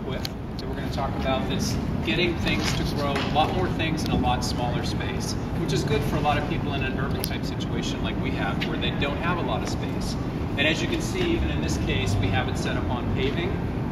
with that we're going to talk about that's getting things to grow a lot more things in a lot smaller space, which is good for a lot of people in an urban type situation like we have, where they don't have a lot of space. And as you can see, even in this case, we have it set up on paving,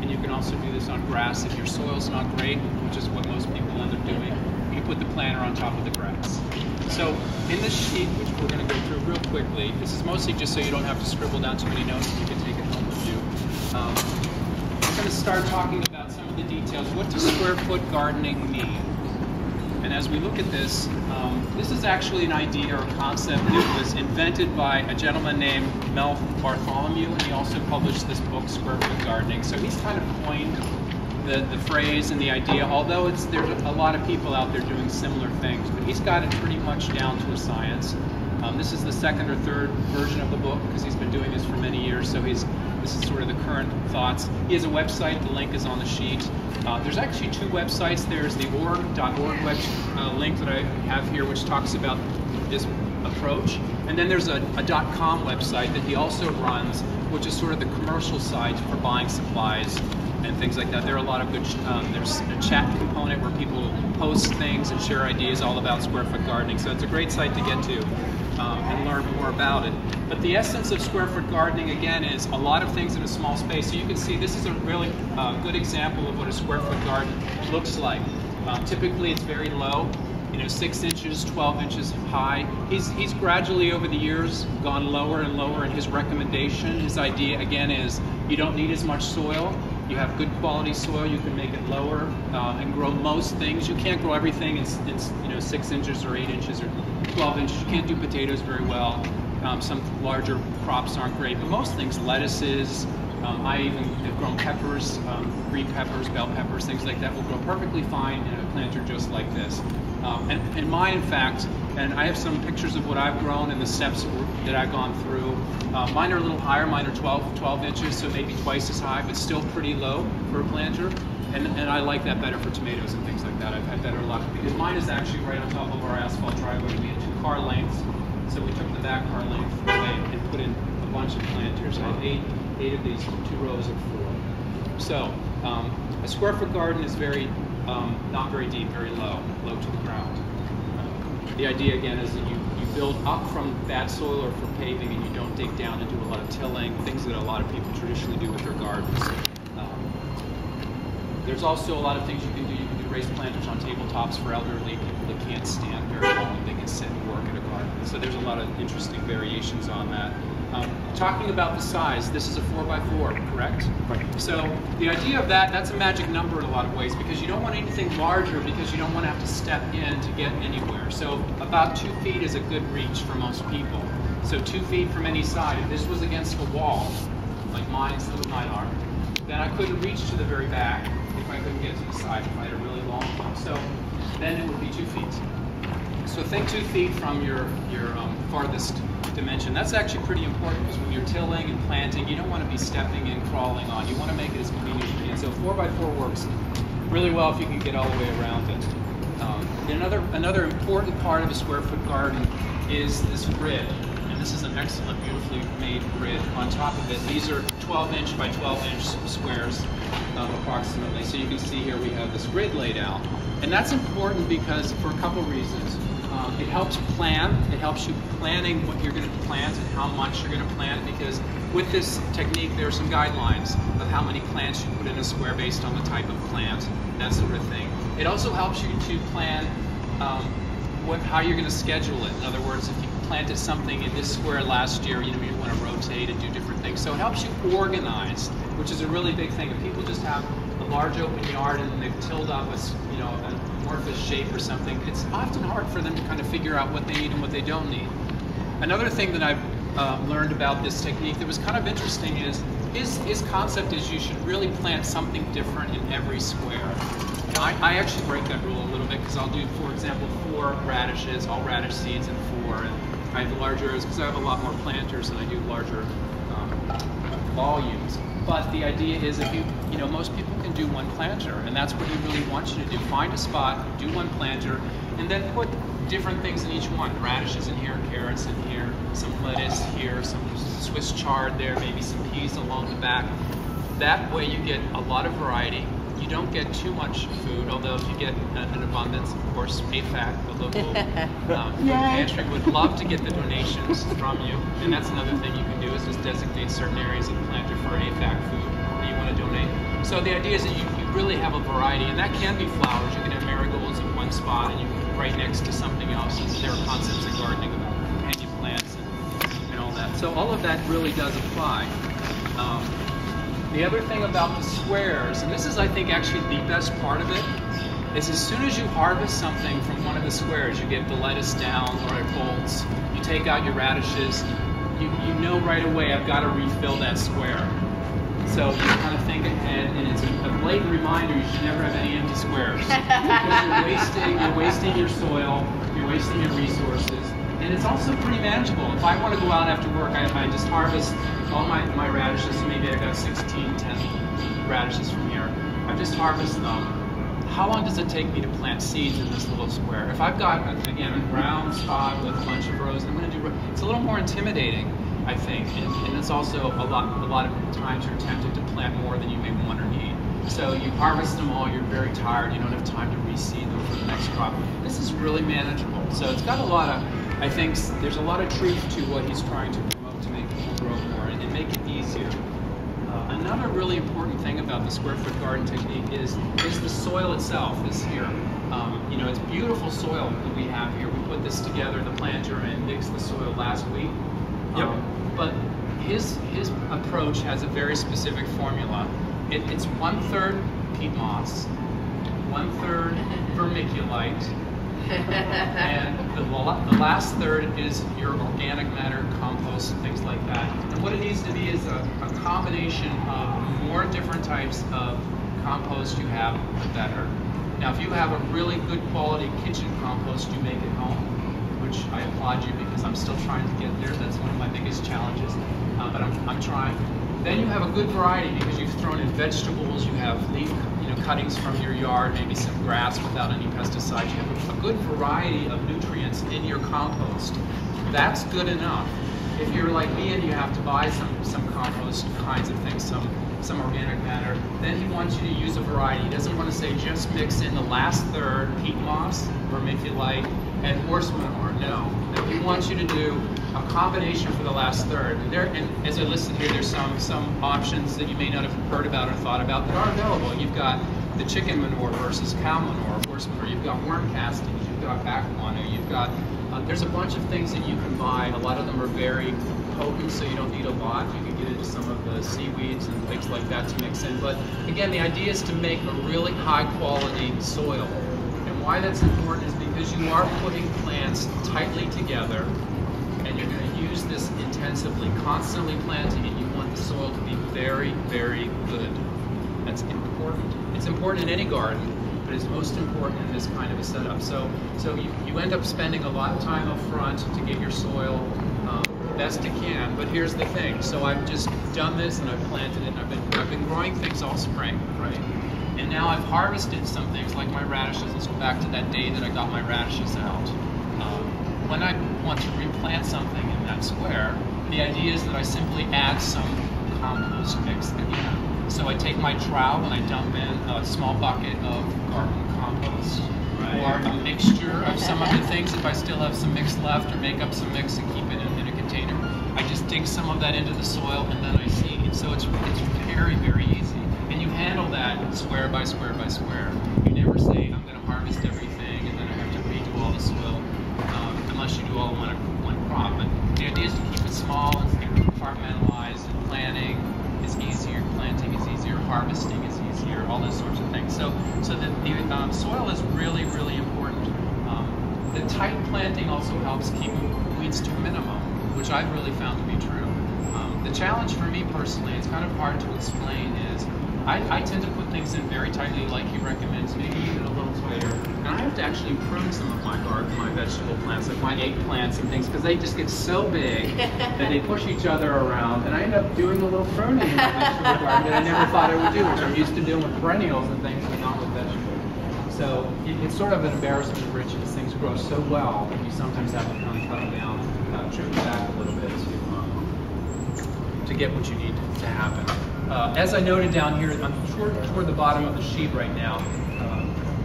and you can also do this on grass if your soil's not great, which is what most people end up doing. You put the planter on top of the grass. So in this sheet, which we're going to go through real quickly, this is mostly just so you don't have to scribble down too many notes, you can take it home with you. We're going to start talking about some of the details. What does square-foot gardening mean? And as we look at this, this is actually an idea or a concept that was invented by a gentleman named Mel Bartholomew, and he also published this book, Square-foot Gardening. So he's kind of coined the phrase and the idea, although there's a lot of people out there doing similar things, but he's got it pretty much down to a science. This is the second or third version of the book because he's been doing this for many years, so this is sort of the current thoughts. He has a website, the link is on the sheet. There's actually two websites. There's the org.org link that I have here, which talks about this approach. And then there's a .com website that he also runs, which is sort of the commercial site for buying supplies and things like that. There are a lot of good, there's a chat component where people post things and share ideas all about square-foot gardening. So it's a great site to get to and learn more about it. But the essence of square-foot gardening, again, is a lot of things in a small space. So you can see this is a really good example of what a square-foot garden looks like. Typically it's very low, 6 inches, 12 inches high. He's gradually over the years gone lower and lower, and his recommendation, his idea again is you don't need as much soil. You have good quality soil, you can make it lower and grow most things. You can't grow everything in 6 inches or 8 inches or 12 inches. You can't do potatoes very well. Some larger crops aren't great, but most things, lettuces, I even have grown peppers, green peppers, bell peppers, things like that will grow perfectly fine in a planter just like this. And mine, in fact, and I have some pictures of what I've grown and the steps that I've gone through. Mine are a little higher, mine are 12 inches, so maybe twice as high, but still pretty low for a planter. And I like that better for tomatoes and things like that. I've had better luck because mine is actually right on top of our asphalt driveway. We had 2 car lengths, so we took the back car length away and put in a bunch of planters. I had 8 of these, 2 rows of 4. So a square-foot garden is not very deep, very low to the ground. The idea again is that you build up from bad soil or from paving, and you don't dig down and do a lot of tilling, things that a lot of people traditionally do with their gardens. There's also a lot of things you can do. You can do raised planters on tabletops for elderly people that can't stand very long. They can sit and work in a garden. So there's a lot of interesting variations on that. Talking about the size, this is a 4x4, correct? Right. So the idea of that's a magic number in a lot of ways, because you don't want anything larger because you don't want to have to step in to get anywhere. So about 2 feet is a good reach for most people. So 2 feet from any side. If this was against a wall, like mine are, then I couldn't reach to the very back if I couldn't get to the side if I had a really long one. So then it would be 2 feet. So think 2 feet from your farthest dimension. That's actually pretty important because when you're tilling and planting, you don't want to be stepping and crawling on. You want to make it as convenient as you can. So 4x4 works really well if you can get all the way around it. Another important part of a square-foot garden is this grid. And this is an excellent, beautifully made grid on top of it. These are 12-inch by 12-inch squares approximately. So you can see here we have this grid laid out. And that's important because for a couple reasons. It helps plan. It helps you planning what you're going to plant and how much you're going to plant, because with this technique there are some guidelines of how many plants you put in a square based on the type of plant, that sort of thing. It also helps you to plan how you're going to schedule it. In other words, if you planted something in this square last year, you want to rotate and do different things. So it helps you organize, which is a really big thing. If people just have a large open yard and they've tilled up an amorphous shape or something, it's often hard for them to kind of figure out what they need and what they don't need. Another thing that I've learned about this technique that was kind of interesting is his concept is you should really plant something different in every square. Now, I actually break that rule a little bit because I'll do, for example, 4 radishes, all radish seeds in 4, and I have larger areas because I have a lot more planters and I do larger volumes. But the idea is if most people can do 1 planter, and that's what he really wants you to do. Find a spot, do 1 planter, and then put different things in each one. Radishes in here, carrots in here, some lettuce here, some Swiss chard there, maybe some peas along the back. That way you get a lot of variety, you don't get too much food, although if you get an abundance, of course, AFAC, the local food pantry, would love to get the donations from you. And that's another thing you can do, is just designate certain areas of the planter for AFAC food that you want to donate. So the idea is that you really have a variety, and that can be flowers. You can have marigolds in one spot and you can right next to something else. There are concepts in gardening about companion plants and all that. So all of that really does apply. The other thing about the squares, and this is I think actually the best part of it, is as soon as you harvest something from one of the squares, you get the lettuce down or it bolts, you take out your radishes, you know right away I've got to refill that square. So you kind of think ahead, and it's a blatant reminder you should never have any empty squares. Because you're wasting your soil, you're wasting your resources, and it's also pretty manageable. If I want to go out after work, I just harvest all my radishes. Maybe I got 10 radishes from here. I just harvest them. How long does it take me to plant seeds in this little square? If I've got, again, a round spot with a bunch of rows, I'm going to do, it's a little more intimidating, I think, and it's also a lot of times you're tempted to plant more than you may want or need. So you harvest them all, you're very tired, you don't have time to reseed them for the next crop. This is really manageable. So it's got a lot of, I think there's a lot of truth to what he's trying to promote to make people grow more and make it easier. Another really important thing about the square-foot garden technique is the soil itself. Is here. You know, it's beautiful soil that we have here. We put this together, the planter, and mixed the soil last week. Yep. But his approach has a very specific formula. It's 1/3 peat moss, 1/3 vermiculite, and the last third is your organic matter, compost, things like that. And what it needs to be is a combination of more different types of compost you have, the better. Now, if you have a really good quality kitchen compost you make at home, which I applaud you because I'm still trying to get there. That's one of my biggest challenges, but I'm trying. Then you have a good variety because you've thrown in vegetables, you have leaf cuttings from your yard, maybe some grass without any pesticides. You have a good variety of nutrients in your compost. That's good enough. If you're like me and you have to buy some compost kinds of things, some organic matter, then he wants you to use a variety. He doesn't want to say just mix in the last third peat moss, vermiculite, and horse manure. No, he wants you to do a combination for the last third. And as I listed here, there's some options that you may not have heard about or thought about that are available. You've got the chicken manure versus cow manure, horse manure. You've got worm castings. You've got back guano. You've got there's a bunch of things that you can buy. A lot of them are very potent, so you don't need a lot. You can get into some of the seaweeds and things like that to mix in. But again, the idea is to make a really high quality soil. And why that's important is because you are putting plants tightly together, and you're going to use this intensively, constantly planting, and you want the soil to be very, very good. That's important. It's important in any garden, but it's most important in this kind of a setup. So you end up spending a lot of time up front to get your soil best you can. But here's the thing. So I've just done this and I've planted it, and I've been growing things all spring, right? And now I've harvested some things like my radishes. Let's go back to that day that I got my radishes out. When I want to replant something in that square, the idea is that I simply add some compost mix again. So I take my trowel and I dump in a small bucket of garden compost, or a mixture of some of the things. If I still have some mix left, or make up some mix and keep it in a container, I just dig some of that into the soil and then I seed. So it's very, very easy. And you handle that square by square by square. You never say, I'm going to harvest everything and then I have to redo all the soil, unless you do all one crop. But the idea is to keep it small and compartmentalized, and planting is easier, planting is easier, harvesting is easier, all those sorts of things. So the soil is really, really important. The tight planting also helps keep weeds to a minimum, which I've really found to be true. The challenge for me personally, it's kind of hard to explain, is I tend to put things in very tightly like he recommends, maybe even a little tighter. And I have to actually prune some of my garden, my vegetable plants, like my eggplants and things, because they just get so big that they push each other around. And I end up doing a little pruning in my vegetable garden that I never thought I would do, which I'm used to doing with perennials and things, but not with vegetables. So it's sort of an embarrassment of riches. Things grow so well that you sometimes have to kind of cut them down, trim them back a little bit to get what you need to happen. As I noted down here, I'm toward the bottom of the sheet right now.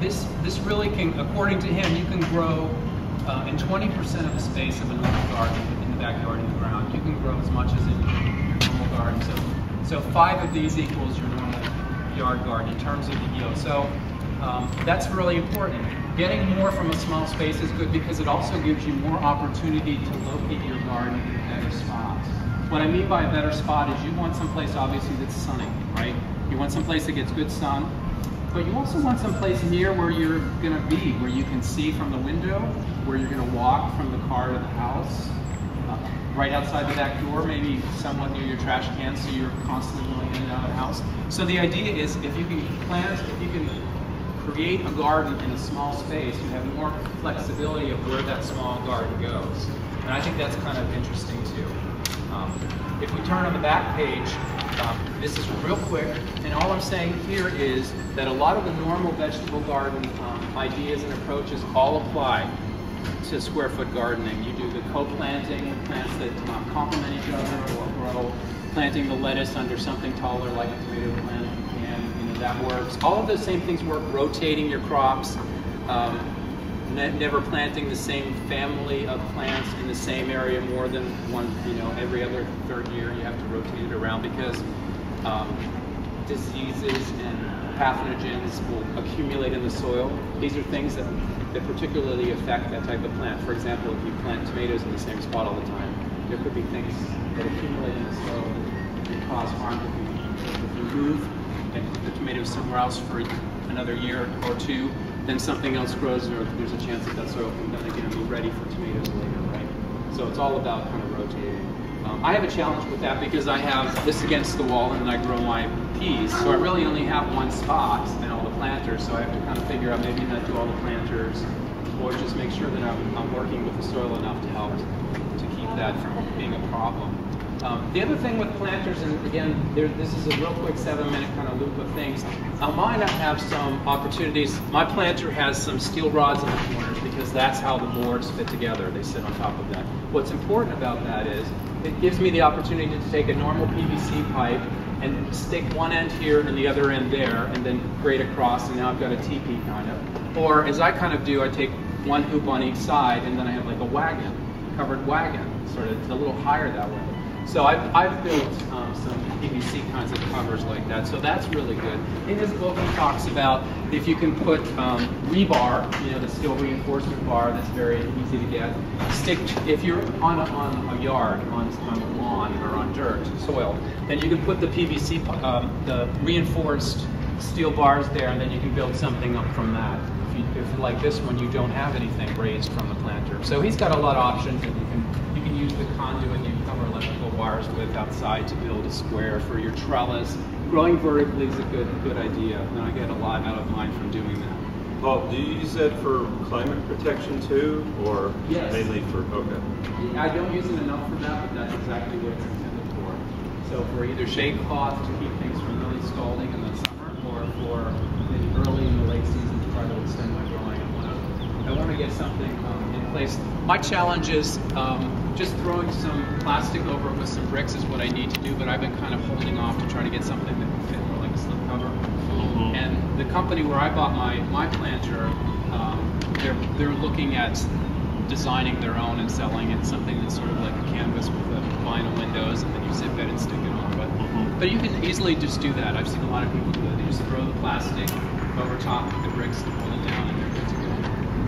This really can, according to him, you can grow in 20% of the space of a normal garden in the backyard in the ground. You can grow as much as in your normal garden. So 5 of these equals your normal yard garden in terms of the yield. So that's really important. Getting more from a small space is good because it also gives you more opportunity to locate your garden in better spots. What I mean by a better spot is you want someplace obviously that's sunny, right? You want someplace that gets good sun, but you also want someplace near where you're gonna be, where you can see from the window, where you're gonna walk from the car to the house, right outside the back door, maybe somewhat near your trash can so you're constantly going in and out of the house. So the idea is if you can create a garden in a small space, you have more flexibility of where that small garden goes. And I think that's kind of interesting too. If we turn on the back page, this is real quick, and all I'm saying here is that a lot of the normal vegetable garden ideas and approaches all apply to square-foot gardening. You do the co-planting with plants that complement each other, or grow, planting the lettuce under something taller like a tomato plant, and that works. All of those same things work. Rotating your crops, never planting the same family of plants in the same area more than one, every other third year. You have to rotate it around because diseases and pathogens will accumulate in the soil. These are things that particularly affect that type of plant. For example, if you plant tomatoes in the same spot all the time, there could be things that accumulate in the soil that can cause harm to people. If you move and put the tomatoes somewhere else for another year or two, then something else grows, or there's a chance that that soil can then again be ready for tomatoes later, right? So it's all about kind of rotating. I have a challenge with that because I have this against the wall and then I grow my peas. So I really only have one spot and all the planters, so I have to kind of figure out maybe not do all the planters or just make sure that I'm working with the soil enough to help to keep that from being a problem. The other thing with planters, and again, this is a real quick 7-minute kind of loop of things. Mine have some opportunities. My planter has some steel rods in the corners because that's how the boards fit together. They sit on top of that. What's important about that is it gives me the opportunity to take a normal PVC pipe and stick one end here and the other end there, and then grade across, and now I've got a teepee kind of. Or as I kind of do, I take one hoop on each side, and then I have like a wagon, covered wagon, sort of a little higher that way. So I've built some PVC kinds of covers like that, so that's really good. In his book he talks about if you can put rebar, the steel reinforcement bar that's very easy to get, if you're on a yard, on a lawn or on dirt, soil, then you can put the PVC, the reinforced steel bars there, and then you can build something up from that. If like this one, you don't have anything raised from the planter. So he's got a lot of options, and you can use the conduit you cover electrical wires with outside to build a square for your trellis. Growing vertically is a good idea, and I get a lot out of mine from doing that. Paul, do you use that for climate protection too, or yes, mainly for, okay. I don't use it enough for that, but that's exactly what it's intended for. So for either shade cloth to keep things from really scalding in the summer, or for maybe early in the late season to try to extend my growing. I want to get something in place. My challenge is just throwing some plastic over it with some bricks is what I need to do, but I've been kind of holding off to try to get something that can fit more like a slip cover. Mm-hmm. And the company where I bought my planter, they're looking at designing their own and selling it, something that's sort of like a canvas with the vinyl windows, and then you zip it and stick it on. But you can easily just do that. I've seen a lot of people do it. They just throw the plastic over top of the bricks and pull it down.